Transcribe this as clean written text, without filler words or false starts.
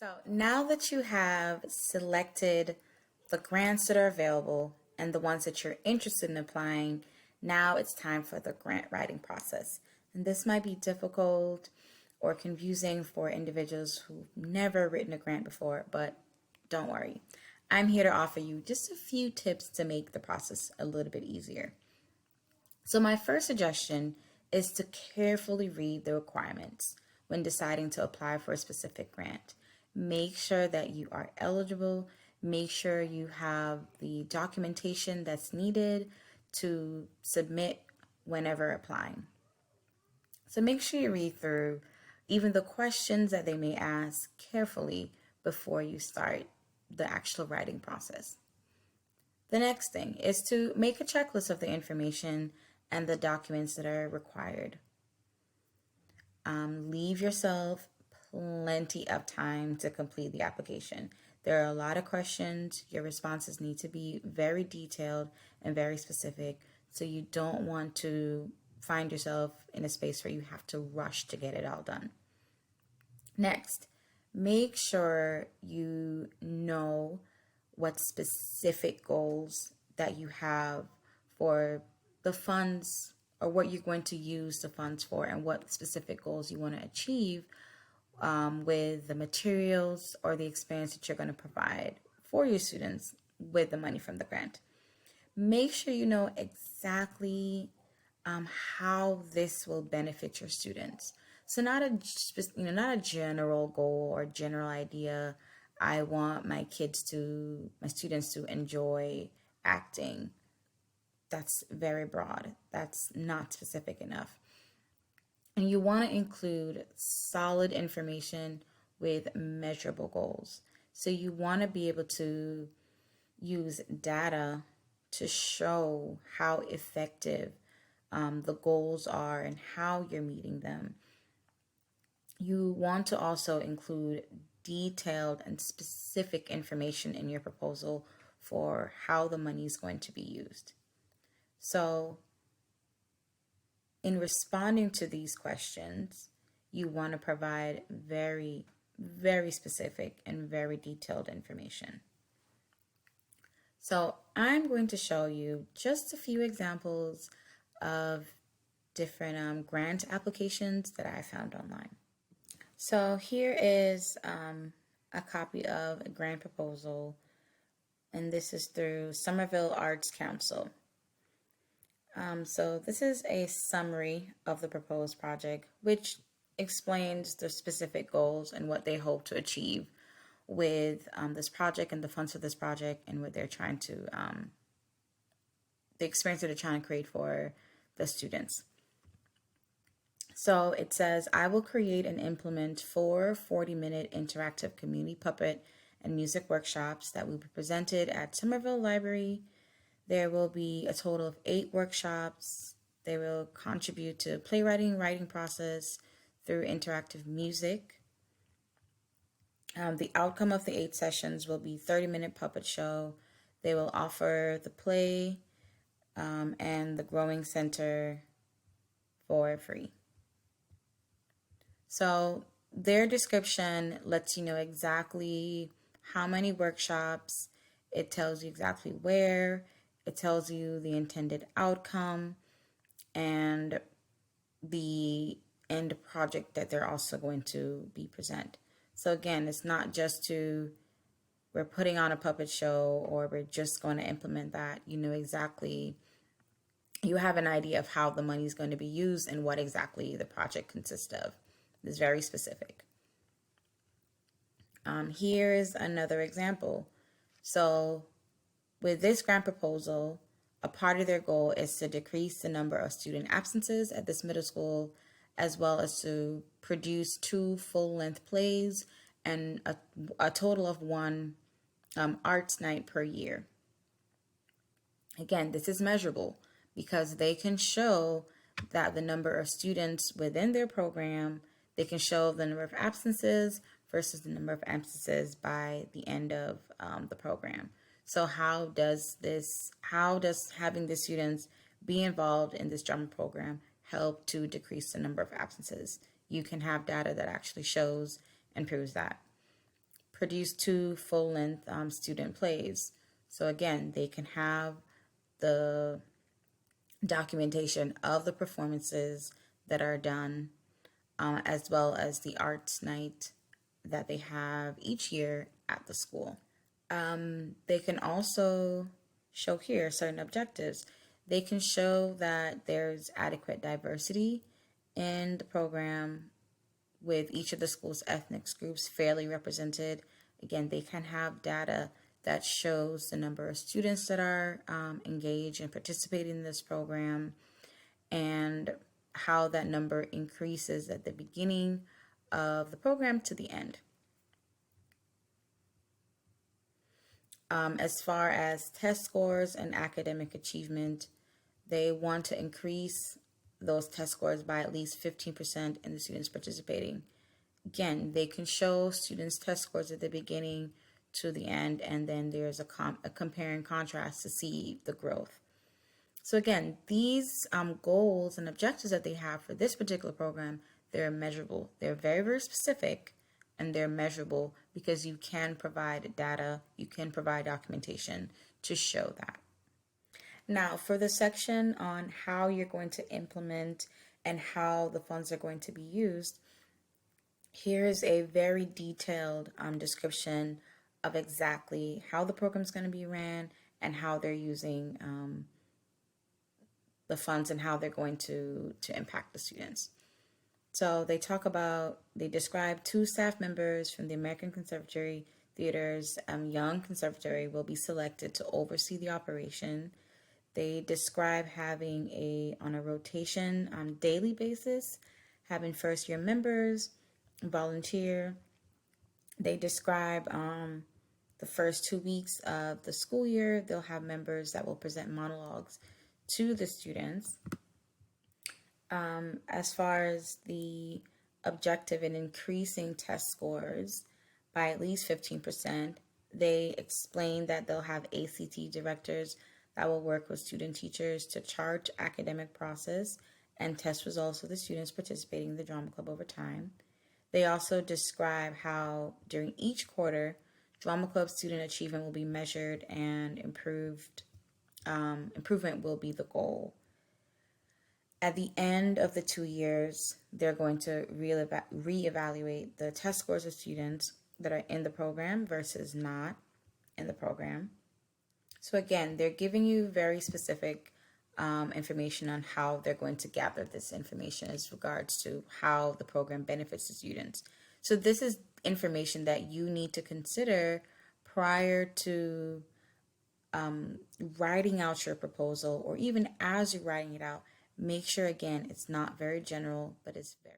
So now that you have selected the grants that are available and the ones that you're interested in applying, now it's time for the grant writing process. And this might be difficult or confusing for individuals who've never written a grant before, but don't worry. I'm here to offer you just a few tips to make the process a little bit easier. So, my first suggestion is to carefully read the requirements when deciding to apply for a specific grant. Make sure that you are eligible, make sure you have the documentation that's needed to submit whenever applying. So, make sure you read through even the questions that they may ask carefully before you start the actual writing process. The next thing is to make a checklist of the information and the documents that are required. Leave yourself plenty of time to complete the application. There are a lot of questions. Your responses need to be very detailed and very specific, so you don't want to find yourself in a space where you have to rush to get it all done. Next, make sure you know what specific goals that you have for the funds or what you're going to use the funds for and what specific goals you want to achieve with the materials or the experience that you're going to provide for your students with the money from the grant. Make sure you know exactly how this will benefit your students. So not a general goal or general idea. I want my students to enjoy acting. That's very broad. That's not specific enough. And you want to include solid information with measurable goals. So you want to be able to use data to show how effective the goals are and how you're meeting them. You want to also include detailed and specific information in your proposal for how the money is going to be used. So, in responding to these questions, you want to provide very, very specific and very detailed information. So, I'm going to show you just a few examples of different grant applications that I found online. So here is a copy of a grant proposal, and this is through Somerville Arts Council. So this is a summary of the proposed project, which explains the specific goals and what they hope to achieve with this project and the funds for this project and what they're trying to, the experience that they're trying to create for the students. So it says, I will create and implement 4 40-minute interactive community puppet and music workshops that will be presented at Somerville Library. There will be a total of 8 workshops. They will contribute to playwriting, writing process through interactive music. The outcome of the 8 sessions will be 30-minute puppet show. They will offer the play and the Growing Center for free. So their description lets you know exactly how many workshops, it tells you exactly where, it tells you the intended outcome, and the end project that they're also going to be present. So again, it's not just we're putting on a puppet show or we're just going to implement that. You know exactly, you have an idea of how the money is going to be used and what exactly the project consists of. It's very specific. Here's another example. So with this grant proposal, a part of their goal is to decrease the number of student absences at this middle school, as well as to produce 2 full-length plays and a total of 1 arts night per year. Again, this is measurable because they can show that the number of students within their program, they can show the number of absences versus the number of absences by the end of the program. So how does having the students be involved in this drama program help to decrease the number of absences? You can have data that actually shows and proves that. produce 2 full-length student plays. So again, they can have the documentation of the performances that are done, as well as the arts night that they have each year at the school. They can also show here certain objectives. They can show that there's adequate diversity in the program with each of the school's ethnic groups fairly represented. Again, they can have data that shows the number of students that are engaged and participating in this program, and how that number increases at the beginning of the program to the end. As far as test scores and academic achievement, they want to increase those test scores by at least 15% in the students participating. Again, they can show students' test scores at the beginning to the end, and then there's a compare and contrast to see the growth. So again, these goals and objectives that they have for this particular program, they're measurable. They're very, very specific, and they're measurable because you can provide data, you can provide documentation to show that. Now, for the section on how you're going to implement and how the funds are going to be used, here's a very detailed description of exactly how the program is going to be ran and how they're using the funds and how they're going to impact the students. So they describe 2 staff members from the American Conservatory Theater's Young Conservatory will be selected to oversee the operation. They describe having on a rotation on daily basis, having first year members volunteer. They describe the first 2 weeks of the school year, they'll have members that will present monologues to the students. As far as the objective in increasing test scores by at least 15%, they explain that they'll have ACT directors that will work with student teachers to chart academic process and test results of the students participating in the drama club over time. They also describe how during each quarter, drama club student achievement will be measured and improvement will be the goal. At the end of the 2 years, they're going to reevaluate the test scores of students that are in the program versus not in the program. So again, they're giving you very specific information on how they're going to gather this information as regards to how the program benefits the students. So this is information that you need to consider prior to writing out your proposal, or even as you're writing it out. Make sure, again, it's not very general, but it's very